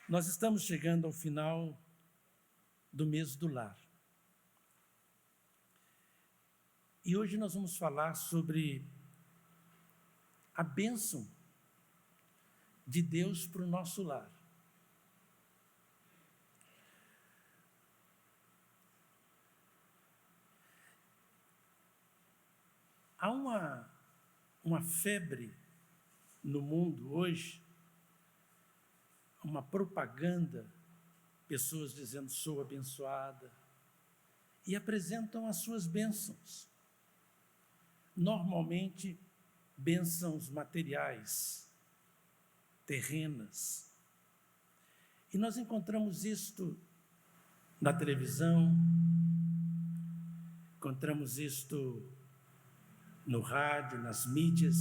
Nós estamos chegando ao final do mês do lar. E hoje nós vamos falar sobre a bênção de Deus para o nosso lar. Há uma febre no mundo hoje, uma propaganda, pessoas dizendo sou abençoada, e apresentam as suas bênçãos. Normalmente, bênçãos materiais, terrenas. E nós encontramos isto na televisão, encontramos isto no rádio, nas mídias.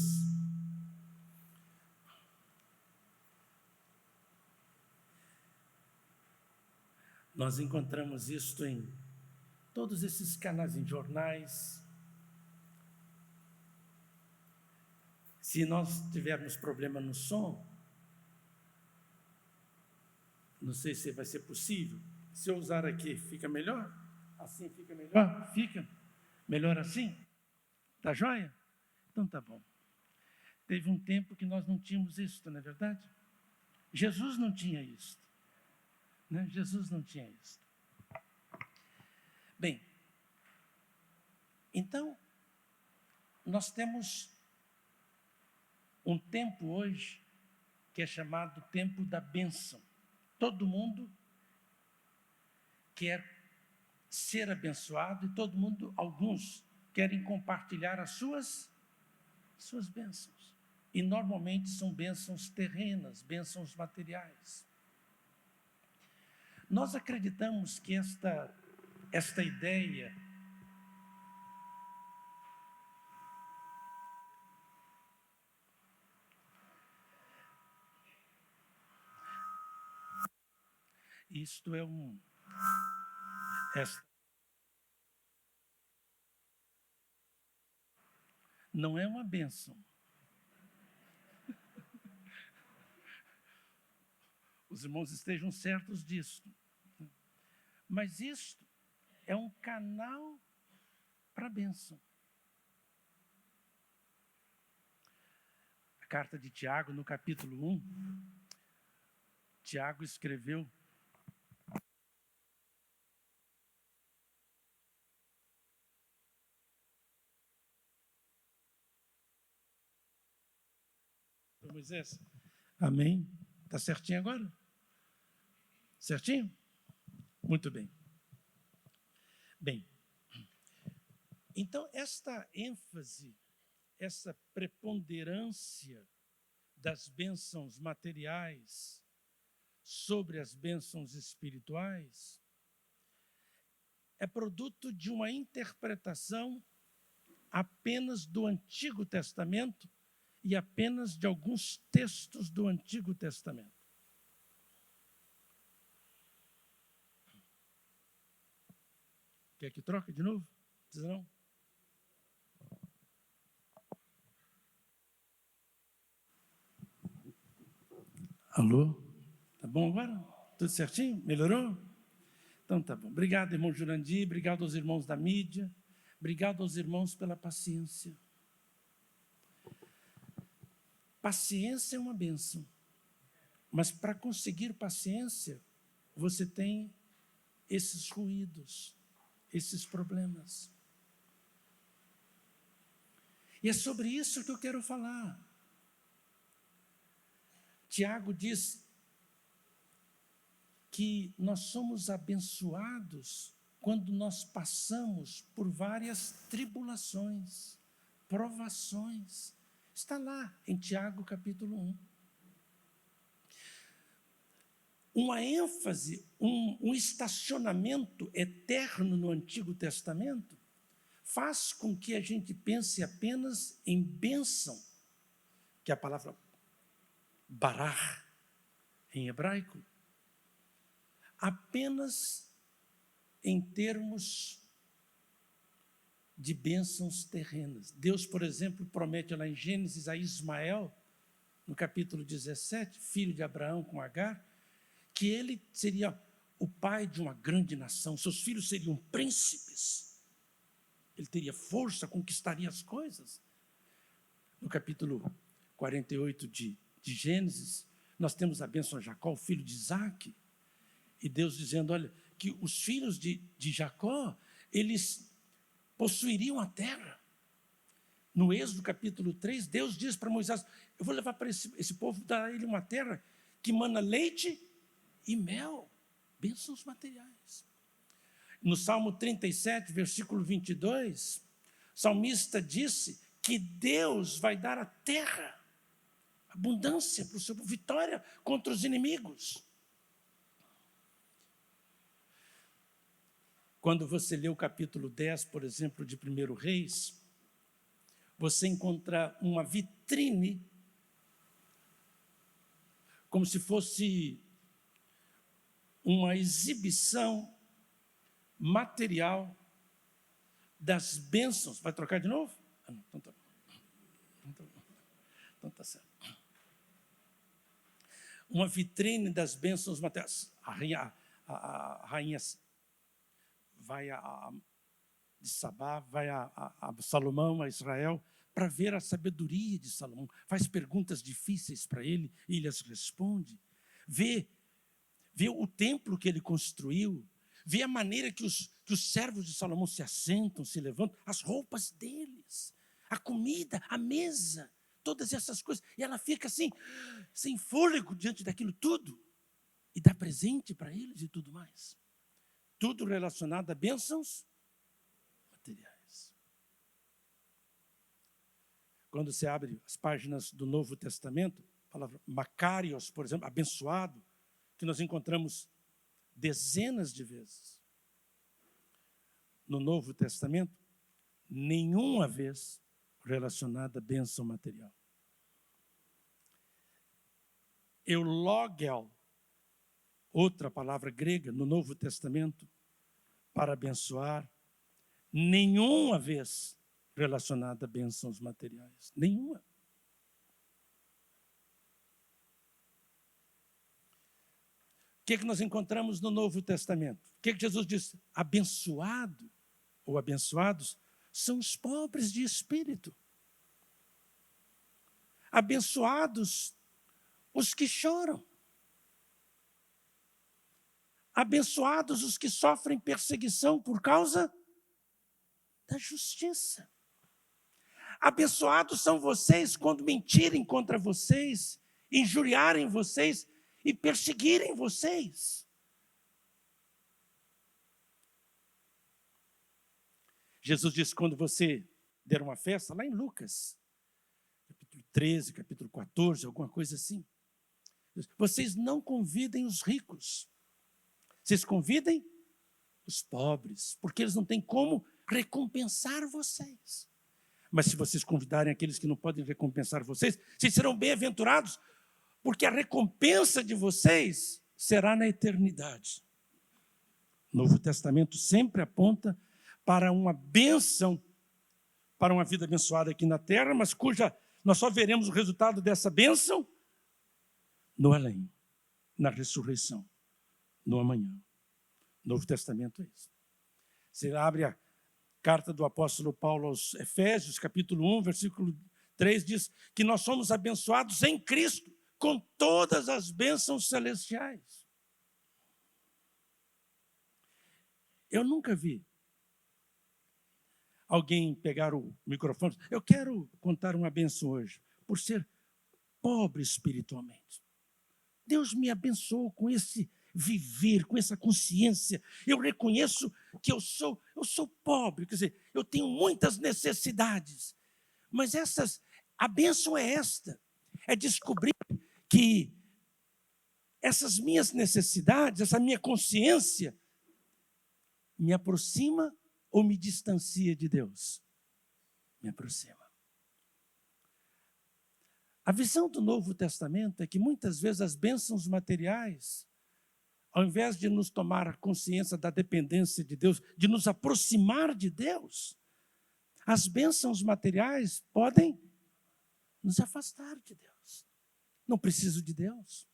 Nós encontramos isto em todos esses canais, em jornais. Se nós tivermos problema no som, não sei se vai ser possível. Se eu usar aqui, fica melhor? Assim fica melhor? Fica melhor assim? Tá joia? Então tá bom. Teve um tempo que nós não tínhamos isso, não é verdade? Jesus não tinha isso. Né? Jesus não tinha isso. Bem, então, nós temos um tempo hoje que é chamado tempo da bênção. Todo mundo quer ser abençoado e todo mundo, alguns, querem compartilhar as suas bênçãos. E normalmente são bênçãos terrenas, bênçãos materiais. Nós acreditamos que esta ideia isto é não é uma bênção. Os irmãos estejam certos disso. Mas isto é um canal para a bênção. A carta de Tiago, no capítulo 1, Tiago escreveu: Moisés, amém? Está certinho agora? Certinho? Muito bem. Bem, então esta ênfase, essa preponderância das bênçãos materiais sobre as bênçãos espirituais é produto de uma interpretação apenas do Antigo Testamento e apenas de alguns textos do Antigo Testamento. Quer que troque de novo? Diz não? Alô? Tá bom agora? Tudo certinho? Melhorou? Então tá bom. Obrigado, irmão Jurandir, obrigado aos irmãos da mídia, obrigado aos irmãos pela paciência. Paciência é uma bênção, mas para conseguir paciência, você tem esses ruídos, esses problemas. E é sobre isso que eu quero falar. Tiago diz que nós somos abençoados quando nós passamos por várias tribulações, provações. Está lá em Tiago capítulo 1. Uma ênfase, um estacionamento eterno no Antigo Testamento faz com que a gente pense apenas em bênção, que é a palavra barar em hebraico, apenas em termos de bênçãos terrenas. Deus, por exemplo, promete lá em Gênesis a Ismael, no capítulo 17, filho de Abraão com Agar, que ele seria o pai de uma grande nação, seus filhos seriam príncipes, ele teria força, conquistaria as coisas. No capítulo 48 de Gênesis, nós temos a bênção a Jacó, o filho de Isaac, e Deus dizendo, olha, que os filhos de Jacó, eles possuiriam a terra. No Êxodo capítulo 3, Deus diz para Moisés, eu vou levar para esse povo, dar a ele uma terra que mana leite e mel, bênçãos materiais. No Salmo 37, versículo 22, o salmista disse que Deus vai dar a terra, abundância para o seu povo, vitória contra os inimigos. Quando você lê o capítulo 10, por exemplo, de 1 Reis, você encontra uma vitrine, como se fosse uma exibição material das bênçãos. Vai trocar de novo? Ah, não, então tá bom. Então tá certo. Uma vitrine das bênçãos materiais. A rainha vai de Sabá, vai a Salomão, a Israel, para ver a sabedoria de Salomão. Faz perguntas difíceis para ele e ele as responde. Vê o templo que ele construiu, vê a maneira que os servos de Salomão se assentam, se levantam, as roupas deles, a comida, a mesa, todas essas coisas. E ela fica assim, sem fôlego diante daquilo tudo. E dá presente para eles e tudo mais. Tudo relacionado a bênçãos materiais. Quando você abre as páginas do Novo Testamento, a palavra Macarios, por exemplo, abençoado, que nós encontramos dezenas de vezes. No Novo Testamento, nenhuma vez relacionada a bênção material. Eulogel, outra palavra grega no Novo Testamento, para abençoar, nenhuma vez relacionada a bênçãos materiais. Nenhuma. O que nós encontramos no Novo Testamento? O que Jesus disse? Abençoado ou abençoados são os pobres de espírito. Abençoados os que choram. Abençoados os que sofrem perseguição por causa da justiça. Abençoados são vocês quando mentirem contra vocês, injuriarem vocês e perseguirem vocês. Jesus disse, quando você der uma festa, lá em Lucas, capítulo 13, capítulo 14, alguma coisa assim, vocês não convidem os ricos, vocês convidem os pobres, porque eles não têm como recompensar vocês. Mas se vocês convidarem aqueles que não podem recompensar vocês, vocês serão bem-aventurados, porque a recompensa de vocês será na eternidade. O Novo Testamento sempre aponta para uma bênção, para uma vida abençoada aqui na terra, mas cuja nós só veremos o resultado dessa bênção no além, na ressurreição, no amanhã. O Novo Testamento é isso. Você abre a carta do apóstolo Paulo aos Efésios, capítulo 1, versículo 3, diz que nós somos abençoados em Cristo, com todas as bênçãos celestiais. Eu nunca vi alguém pegar o microfone. Eu quero contar uma bênção hoje, por ser pobre espiritualmente. Deus me abençoou com esse viver, com essa consciência. Eu reconheço que eu sou pobre, quer dizer, eu tenho muitas necessidades. Mas a bênção é esta, é descobrir que essas minhas necessidades, essa minha consciência, me aproxima ou me distancia de Deus? Me aproxima. A visão do Novo Testamento é que muitas vezes as bênçãos materiais, ao invés de nos tomar a consciência da dependência de Deus, de nos aproximar de Deus, as bênçãos materiais podem nos afastar de Deus. Não preciso de Deus.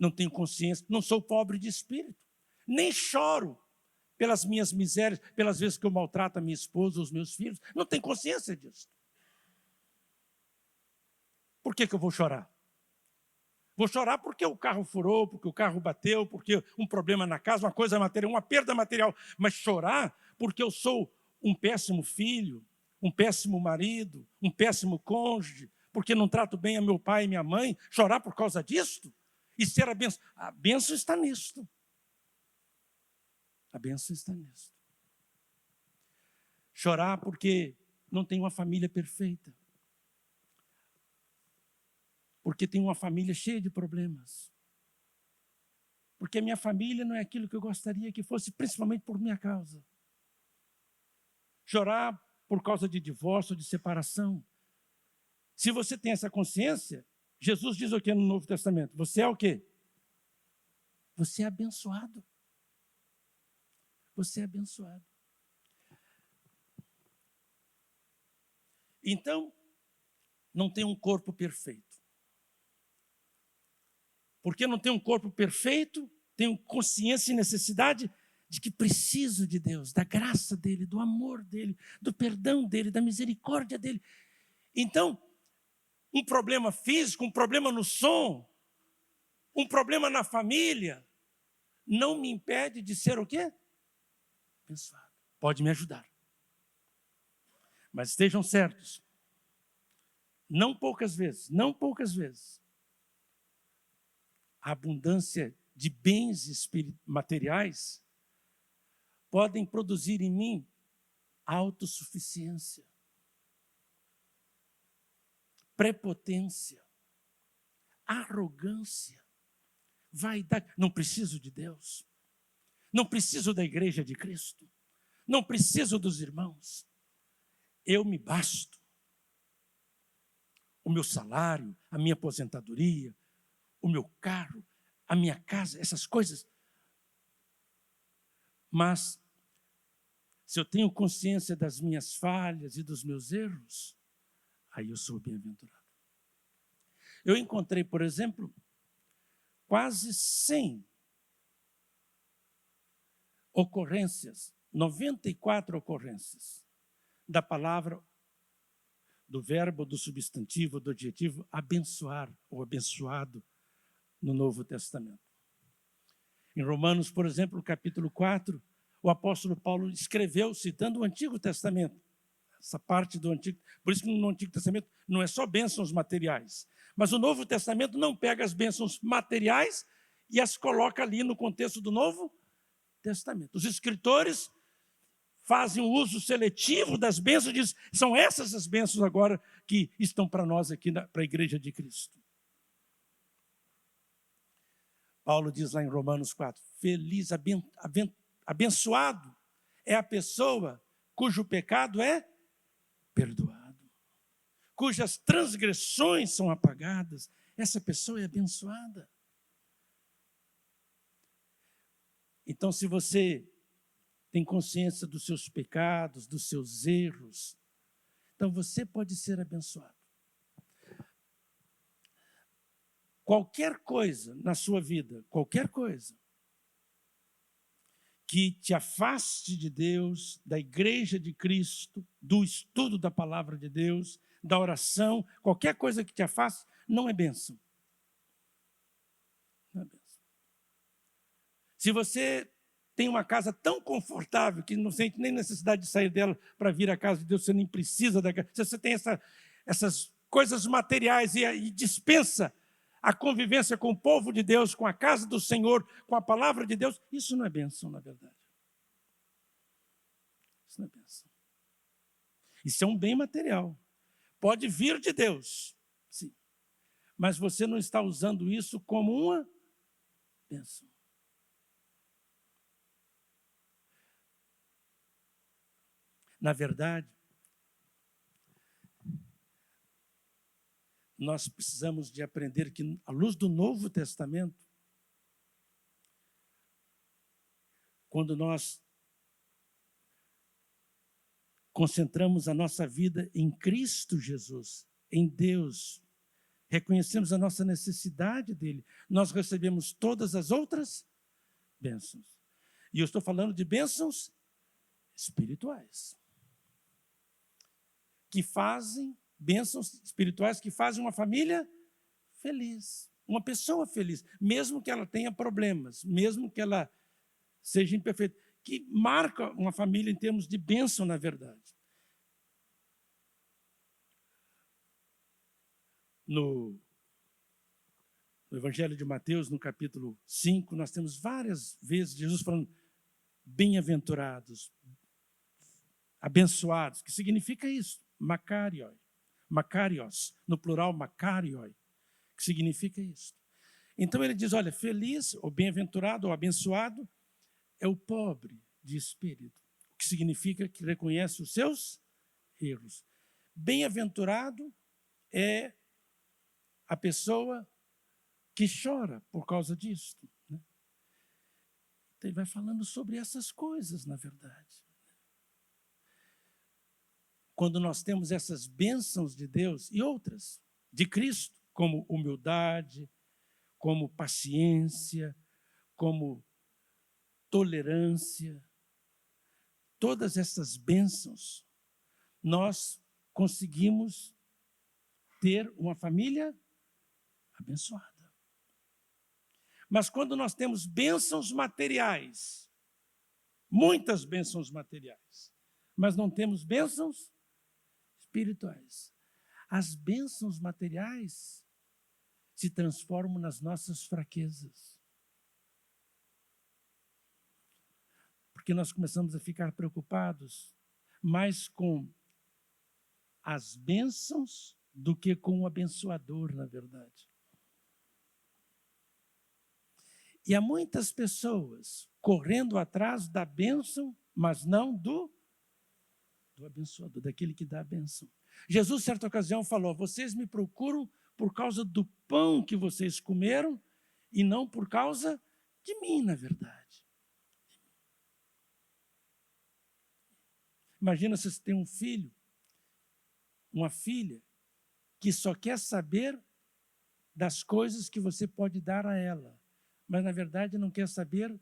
não tenho consciência, não sou pobre de espírito, nem choro pelas minhas misérias, pelas vezes que eu maltrato a minha esposa, os meus filhos, não tenho consciência disso. Por que eu vou chorar? Vou chorar porque o carro furou, porque o carro bateu, porque um problema na casa, uma coisa material, uma perda material. Mas chorar porque eu sou um péssimo filho, um péssimo marido, um péssimo cônjuge, porque não trato bem a meu pai e minha mãe, chorar por causa disto? E ser a bênção? A bênção está nisto. A bênção está nisto. Chorar porque não tenho uma família perfeita. Porque tenho uma família cheia de problemas. Porque a minha família não é aquilo que eu gostaria que fosse, principalmente por minha causa. Chorar por causa de divórcio, de separação. Se você tem essa consciência, Jesus diz o que no Novo Testamento? Você é o quê? Você é abençoado. Você é abençoado. Então, não tem um corpo perfeito. Porque não tenho um corpo perfeito, tenho consciência e necessidade de que preciso de Deus, da graça dEle, do amor dEle, do perdão dEle, da misericórdia dEle. Então, um problema físico, um problema no som, um problema na família, não me impede de ser o quê? Abençoado. Pode me ajudar. Mas estejam certos, não poucas vezes, a abundância de bens materiais podem produzir em mim autossuficiência, prepotência, arrogância, vaidade. Não preciso de Deus, não preciso da igreja de Cristo, não preciso dos irmãos, eu me basto. O meu salário, a minha aposentadoria, o meu carro, a minha casa, essas coisas. Mas, se eu tenho consciência das minhas falhas e dos meus erros, aí eu sou bem-aventurado. Eu encontrei, por exemplo, quase 100 ocorrências, 94 ocorrências da palavra, do verbo, do substantivo, do adjetivo abençoar ou abençoado no Novo Testamento. Em Romanos, por exemplo, no capítulo 4, o apóstolo Paulo escreveu, citando o Antigo Testamento, essa parte do Antigo, por isso que no Antigo Testamento não é só bênçãos materiais, mas o Novo Testamento não pega as bênçãos materiais e as coloca ali no contexto do Novo Testamento. Os escritores fazem um uso seletivo das bênçãos e dizem, são essas as bênçãos agora que estão para nós aqui, para a Igreja de Cristo. Paulo diz lá em Romanos 4, feliz, abençoado é a pessoa cujo pecado é perdoado, cujas transgressões são apagadas. Essa pessoa é abençoada. Então, se você tem consciência dos seus pecados, dos seus erros, então você pode ser abençoado. Qualquer coisa na sua vida, qualquer coisa que te afaste de Deus, da igreja de Cristo, do estudo da palavra de Deus, da oração, qualquer coisa que te afaste, não é bênção. Não é bênção. Se você tem uma casa tão confortável que não sente nem necessidade de sair dela para vir à casa de Deus, você nem precisa da casa. Se você tem essas coisas materiais e dispensa a convivência com o povo de Deus, com a casa do Senhor, com a palavra de Deus, isso não é bênção, na verdade. Isso não é bênção. Isso é um bem material. Pode vir de Deus, sim. Mas você não está usando isso como uma bênção. Na verdade, nós precisamos de aprender que, à luz do Novo Testamento, quando nós concentramos a nossa vida em Cristo Jesus, em Deus, reconhecemos a nossa necessidade dele, nós recebemos todas as outras bênçãos. E eu estou falando de bênçãos espirituais. Bênçãos espirituais que fazem uma família feliz, uma pessoa feliz, mesmo que ela tenha problemas, mesmo que ela seja imperfeita, que marca uma família em termos de bênção, na verdade. No Evangelho de Mateus, no capítulo 5, nós temos várias vezes Jesus falando bem-aventurados, abençoados, que significa isso, Makarios, no plural Makarioi, que significa isso. Então ele diz, olha, feliz, ou bem-aventurado, ou abençoado, é o pobre de espírito, o que significa que reconhece os seus erros. Bem-aventurado é a pessoa que chora por causa disso. Né? Então ele vai falando sobre essas coisas, na verdade. Quando nós temos essas bênçãos de Deus e outras de Cristo, como humildade, como paciência, como tolerância, todas essas bênçãos, nós conseguimos ter uma família abençoada. Mas quando nós temos bênçãos materiais, muitas bênçãos materiais, mas não temos bênçãos espirituais, as bênçãos materiais se transformam nas nossas fraquezas. Porque nós começamos a ficar preocupados mais com as bênçãos do que com o abençoador, na verdade. E há muitas pessoas correndo atrás da bênção, mas não do abençoador, daquele que dá a bênção. Jesus, certa ocasião, falou, vocês me procuram por causa do pão que vocês comeram e não por causa de mim, na verdade. Imagina se você tem um filho, uma filha, que só quer saber das coisas que você pode dar a ela, mas, na verdade, não quer saber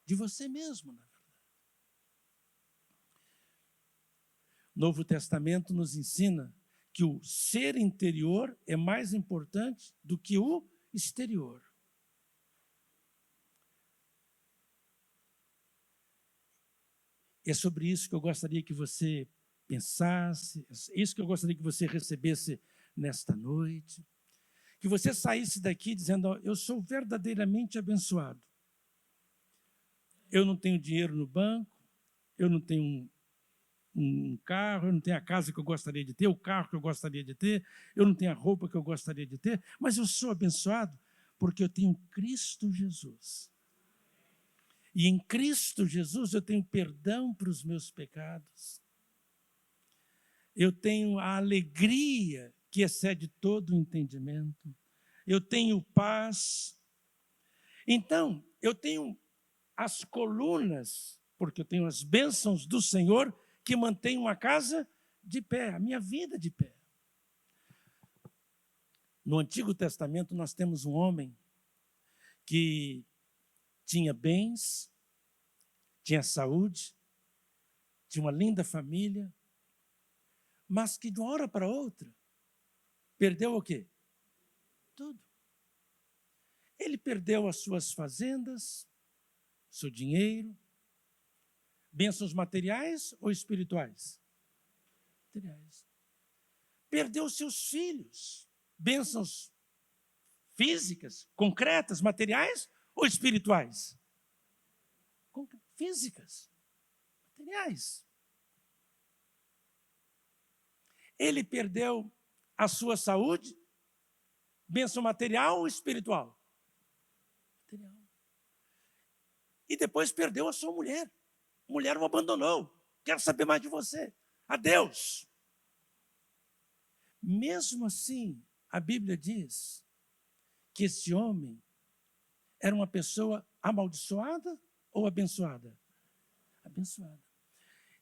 de você mesmo, na verdade. O Novo Testamento nos ensina que o ser interior é mais importante do que o exterior. É sobre isso que eu gostaria que você pensasse, é isso que eu gostaria que você recebesse nesta noite. Que você saísse daqui dizendo, ó, eu sou verdadeiramente abençoado. Eu não tenho dinheiro no banco, eu não tenho um carro, eu não tenho a casa que eu gostaria de ter, o carro que eu gostaria de ter, eu não tenho a roupa que eu gostaria de ter, mas eu sou abençoado porque eu tenho Cristo Jesus. E em Cristo Jesus eu tenho perdão para os meus pecados. Eu tenho a alegria que excede todo o entendimento. Eu tenho paz. Então, eu tenho as colunas, porque eu tenho as bênçãos do Senhor que mantêm uma casa de pé, a minha vida de pé. No Antigo Testamento nós temos um homem que tinha bens, tinha saúde, tinha uma linda família, mas que de uma hora para outra perdeu o quê? Tudo. Ele perdeu as suas fazendas, seu dinheiro, bênçãos materiais ou espirituais? Materiais. Perdeu seus filhos, bênçãos físicas, concretas, materiais ou espirituais? Físicas, materiais. Ele perdeu a sua saúde, bênção material ou espiritual? Material. E depois perdeu a sua mulher. A mulher o abandonou. Quero saber mais de você. Adeus. Mesmo assim, a Bíblia diz que esse homem era uma pessoa amaldiçoada ou abençoada? Abençoada.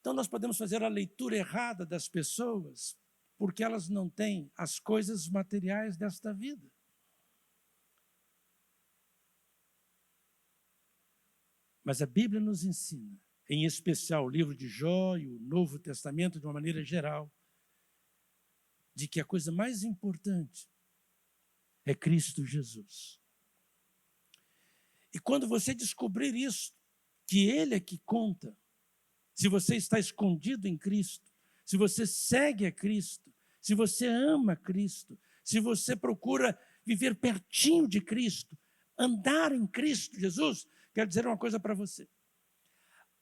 Então nós podemos fazer a leitura errada das pessoas porque elas não têm as coisas materiais desta vida. Mas a Bíblia nos ensina, em especial o livro de Jó e o Novo Testamento, de uma maneira geral, de que a coisa mais importante é Cristo Jesus. E quando você descobrir isso, que Ele é que conta, se você está escondido em Cristo, se você segue a Cristo, se você ama Cristo, se você procura viver pertinho de Cristo, andar em Cristo Jesus, quero dizer uma coisa para você.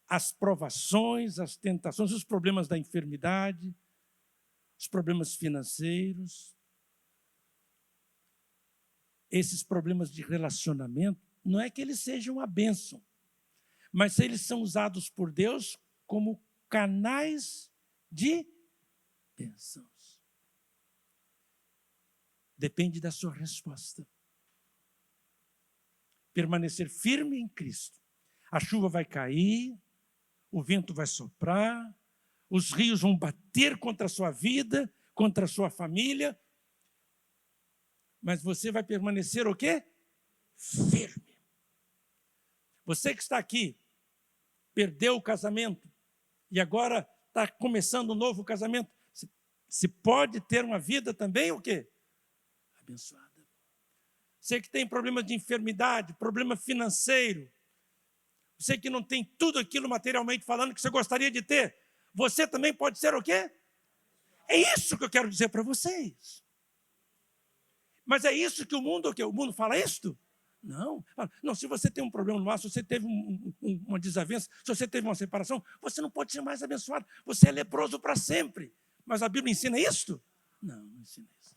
As provações, as tentações, os problemas da enfermidade, os problemas financeiros, esses problemas de relacionamento, não é que eles sejam uma bênção, mas eles são usados por Deus como canais de bênçãos. Depende da sua resposta. Permanecer firme em Cristo. A chuva vai cair, o vento vai soprar, os rios vão bater contra a sua vida, contra a sua família, mas você vai permanecer o quê? Firme. Você que está aqui, perdeu o casamento e agora está começando um novo casamento, se pode ter uma vida também o quê? Abençoada. Você que tem problema de enfermidade, problema financeiro, você que não tem tudo aquilo materialmente falando que você gostaria de ter, você também pode ser o quê? É isso que eu quero dizer para vocês. Mas é isso que o mundo, o mundo fala isto? Não. Não, se você tem um problema no mar, se você teve uma desavença, se você teve uma separação, você não pode ser mais abençoado. Você é leproso para sempre. Mas a Bíblia ensina isto? Não, não ensina isso.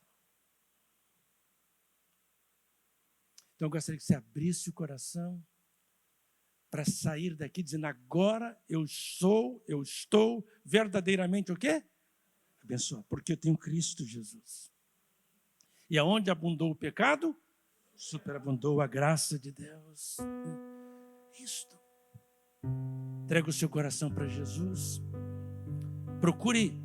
Então eu gostaria que você abrisse o coração para sair daqui dizendo, agora eu estou verdadeiramente o quê? Abençoado, porque eu tenho Cristo Jesus. E aonde abundou o pecado, superabundou a graça de Deus. Isto. Entrega o seu coração para Jesus. Procure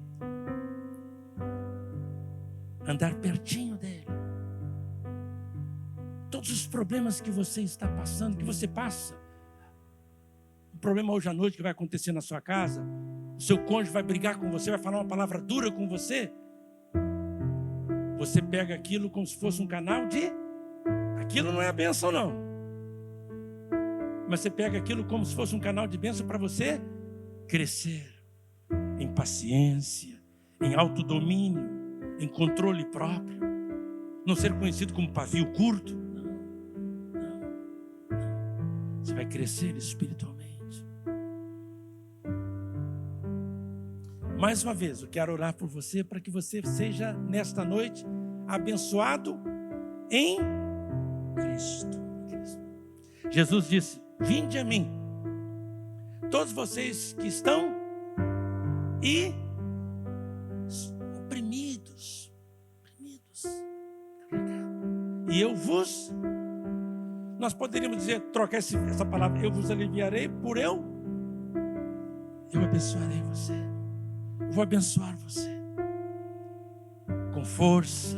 andar pertinho dele. Todos os problemas que você está passando, que você passa, o problema hoje à noite que vai acontecer na sua casa, o seu cônjuge vai brigar com você, vai falar uma palavra dura com você, você pega aquilo como se fosse um canal de... Aquilo não é a bênção, não. Mas você pega aquilo como se fosse um canal de bênção para você crescer em paciência, em autodomínio, em controle próprio. Não ser conhecido como pavio curto. Não. Você vai crescer espiritualmente. Mais uma vez, eu quero orar por você para que você seja, nesta noite, abençoado em Cristo. Jesus disse, vinde a mim, todos vocês que estão oprimidos, e eu vos, nós poderíamos dizer, trocar essa palavra, eu vos aliviarei por eu abençoarei você, eu vou abençoar você, com força,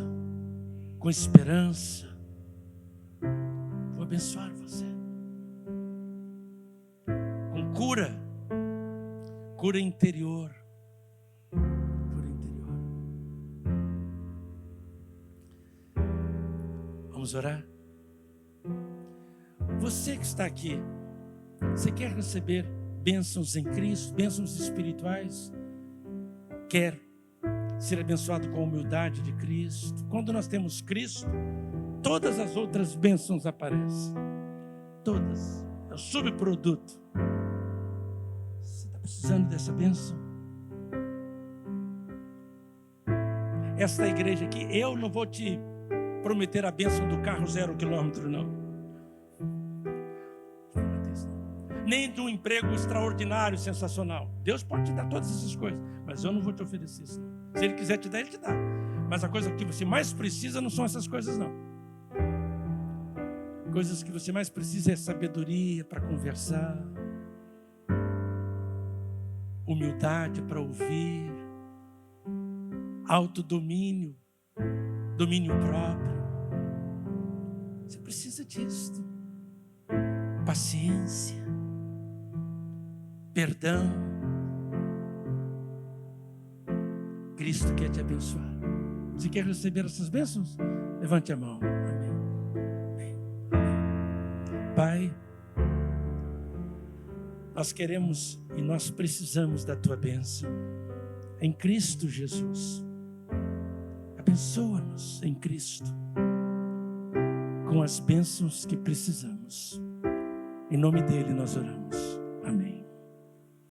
com esperança, vou abençoar você, com cura interior, Vamos orar? Você que está aqui, você quer receber bênçãos em Cristo, bênçãos espirituais? Quer ser abençoado com a humildade de Cristo? Quando nós temos Cristo, todas as outras bênçãos aparecem. Todas. É o subproduto. Você está precisando dessa bênção? Esta igreja aqui, eu não vou te prometer a bênção do carro 0 quilômetro, não. Nem de um emprego extraordinário, sensacional. Deus pode te dar todas essas coisas, mas eu não vou te oferecer isso. Se Ele quiser te dar, Ele te dá. Mas a coisa que você mais precisa não são essas coisas, não. Coisas que você mais precisa é sabedoria para conversar, humildade para ouvir, autodomínio, domínio próprio. Você precisa disso. Paciência, perdão. Cristo quer te abençoar. Você quer receber essas bênçãos? Levante a mão. Amém. Amém. Amém. Pai, nós queremos e nós precisamos da tua bênção em Cristo Jesus. Abençoa-nos em Cristo com as bênçãos que precisamos. Em nome dele nós oramos.